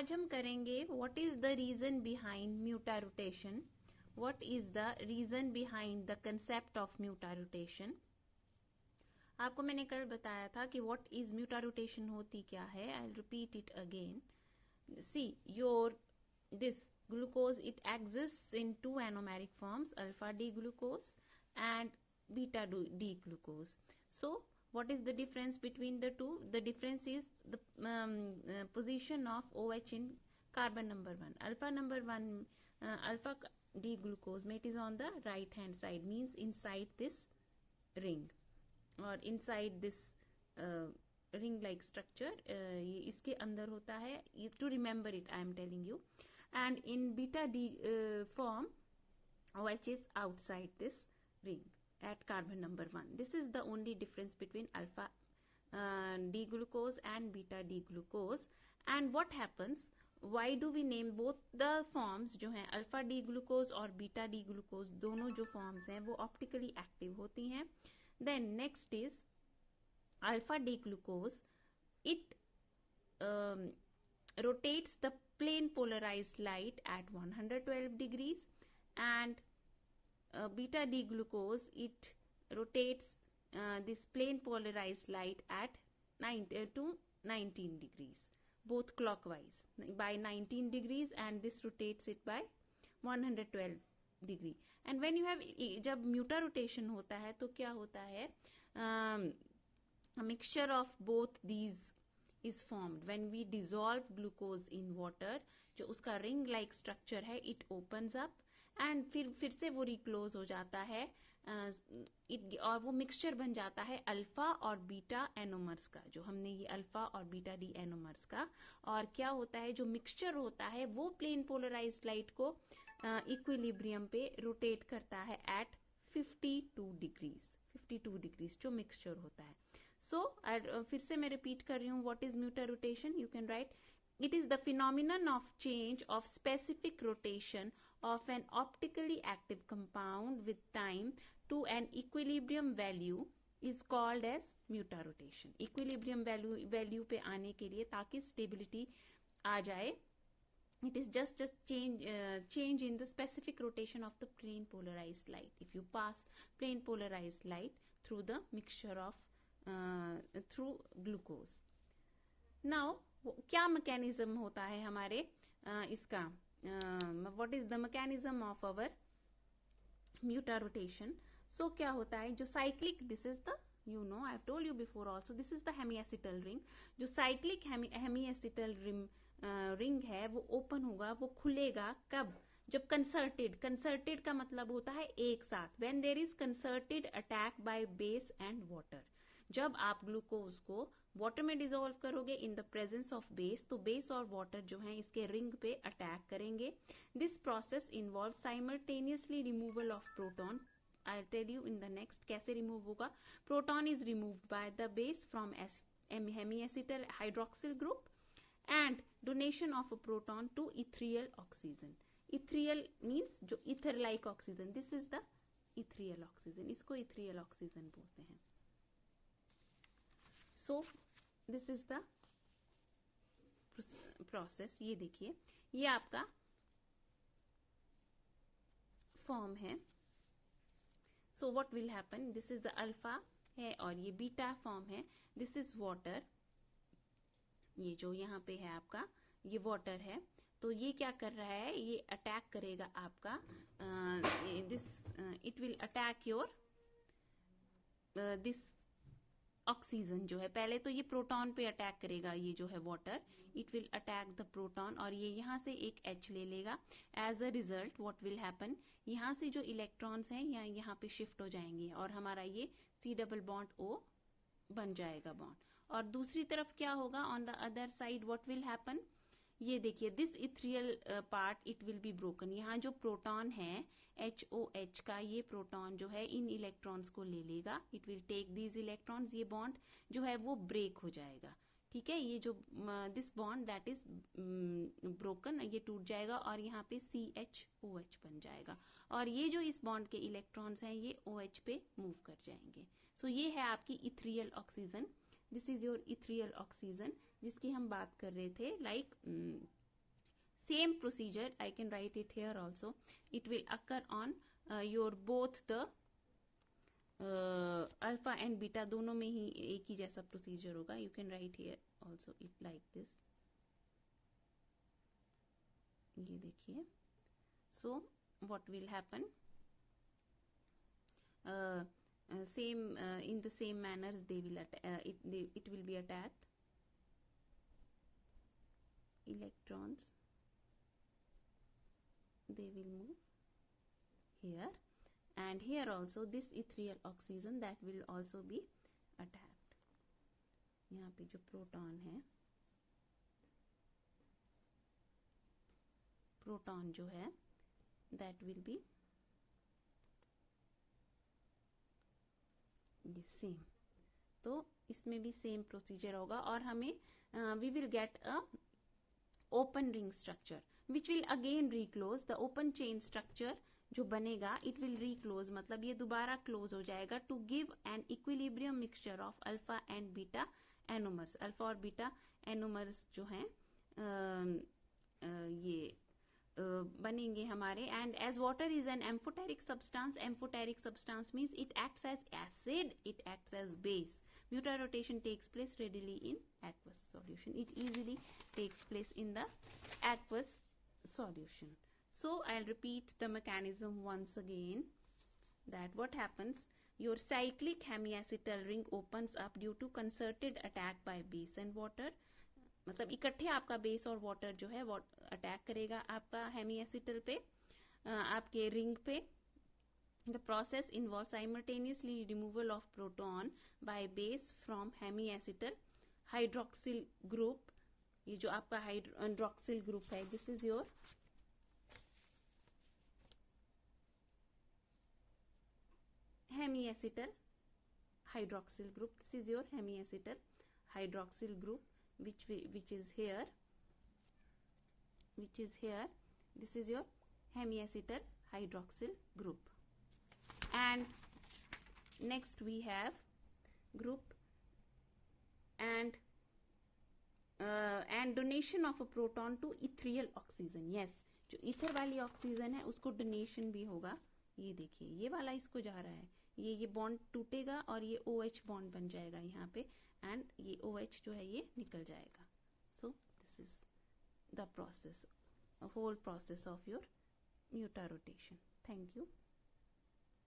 आज हम करेंगे what is the reason behind mutarotation. What is the reason behind the concept of mutarotation. आपको मैंने कल बताया था कि व्हाट इज म्यूटा रोटेशन होती क्या है. I will repeat it again. See your this glucose, it exists in two anomeric forms, alpha D glucose and beta D glucose. So what is the difference between the two? The difference is the position of OH in carbon number 1. Alpha number 1, alpha D glucose, it is on the right hand side, means inside this ring or inside this ring like structure. ये इसके अंदर होता है. To remember it, I am telling you. And in beta D form, OH is outside this ring at carbon number 1. This is the only difference between alpha D glucose and beta D glucose. And what happens? Why do we name both the forms जो हैं alpha D glucose और beta D glucose, दोनों जो forms हैं वो optically active होती हैं. Then next is alpha D glucose. It rotates the plane polarized light at 112 degrees, and beta D glucose, it rotates this plane polarized light at 19 degrees, both clockwise by 19 degrees, and this rotates it by 112 degree. And when you have, जब म्यूटा rotation होता है तो क्या होता है, a mixture of both these is formed. When we dissolve glucose in water, जो उसका ring like structure है, it opens up and फिर से वो reclose हो जाता है, और वो mixture बन जाता है अल्फा और बीटा एनोमर्स का, जो हमने ये अल्फा और बीटा डी एनोमर्स का. और क्या होता है, जो मिक्सचर होता है वो प्लेन पोलराइज्ड लाइट को इक्विलिब्रियम पे रोटेट करता है एट 52 डिग्रीज जो मिक्सचर होता है. सो फिर से मैं रिपीट कर रही हूँ. What is mutarotation? You can write, it is the phenomenon of change of specific rotation of an optically active compound with time to an equilibrium value is called as muta rotation. Equilibrium value पे आने के लिए, ताकि stability आ जाए, it is just change in the specific rotation of the plane polarized light. If you pass plane polarized light through the mixture of through glucose. Now क्या mechanism होता है हमारे इसका, what is the mechanism of our mutarotation. So क्या होता है, जो cyclic, this is the, you know, I have told you before also, this is the hemiacetal ring. जो साइक्लिक हेमीएसिटल रिंग है वो ओपन होगा, वो खुलेगा कब, जब कंसर्टेड का मतलब होता है एक साथ. When there is concerted attack by base and water. जब आप ग्लूकोज को वाटर में डिसॉल्व करोगे in the presence of base, तो बेस और वाटर जो है इसके रिंग पे अटैक करेंगे. This process involve simultaneously removal of proton. I tell you in the next कैसे रिमूव होगा. Proton is removed by the base from hemiacetal hydroxyl group and donation of a proton to इथ्रियल oxygen. Ethereal means जो ether like oxygen, this is the ethereal oxygen, इसको ethereal oxygen बोलते हैं. So this is the process. ये देखिए, ये आपका form है. So what will happen, this is the alpha है और ये बीटा फॉर्म है. दिस इज वाटर, ये जो यहाँ पे है आपका ये वाटर है. तो ये क्या कर रहा है, ये अटैक करेगा आपका this, it will attack your this oxygen जो है. पहले तो ये प्रोटॉन पे अटैक करेगा, ये जो है water, it will attack the proton, और ये यहाँ से एक H ले लेगा. As a result what will happen, यहाँ से जो इलेक्ट्रॉन्स हैं यहाँ पे शिफ्ट हो जाएंगे और हमारा ये C+O बन जाएगा बॉन्ड. और दूसरी तरफ क्या होगा, on the other side what will happen, ये देखिए, this ethereal part it will be broken. यहाँ जो प्रोटॉन है HOH का, ये प्रोटॉन जो है इन इलेक्ट्रॉन्स को ले लेगा. It will take these electrons, ये बॉन्ड जो है वो ब्रेक हो जाएगा. ठीक है, ये जो this bond that is broken, ये टूट जाएगा और यहाँ पे CHOH बन जाएगा. और ये जो इस बॉन्ड के इलेक्ट्रॉन्स हैं ये OH पे मूव कर जाएंगे. सो ये है आपकी ethereal oxygen. This is your ethereal oxygen जिसकी हम बात कर रहे थे, like Same procedure, I can write it here also. It will occur on your both the alpha and beta दोनों में ही एक ही जैसा प्रोसीजर होगा. You can right here also it like this. ये देखिए. So what will happen, same in the same manner they will it will be attacked. Electrons, they will move here, and here also this ethereal oxygen that will also be attacked. यहाँ पे जो proton है, proton जो है that will be the same. तो इसमें भी same procedure होगा और हमें we will get a open ring structure which will again reclose. The open chain structure जो बनेगा it will reclose, मतलब ये दोबारा क्लोज हो जाएगा to give an equilibrium mixture of alpha and beta anomers. Alpha और बीटा एनोमर्स जो हैं ये बनेंगे हमारे. And as water is an amphoteric substance, amphoteric substance means it acts as acid, it acts as base. Mutar rotation takes place readily in aqueous solution. It easily takes place in the aqueous solution. So I'll repeat the mechanism once again. That what happens, your cyclic hemiacetal ring opens up due to concerted attack by base and water. मतलब इकट्ठे आपका base और water जो है वो attack करेगा आपका हेमीएसिटल पे, आपके रिंग पे. The process involves simultaneously removal of proton by base from hemiacetal hydroxyl group. ये जो आपका hydroxyl group है, this is your hemiacetal hydroxyl group. This is your hemiacetal hydroxyl group which is here. This is your hemiacetal hydroxyl group. And next we have group and donation of a proton to ethereal oxygen. Yes, जो ether वाली oxygen है उसको donation भी होगा. ये देखिए ये वाला इसको जा रहा है, ये बॉन्ड टूटेगा और ये OH बॉन्ड बन जाएगा यहाँ पे, एंड ये OH जो है ये निकल जाएगा. So this is the process, whole process of your Mutar rotation. Thank you.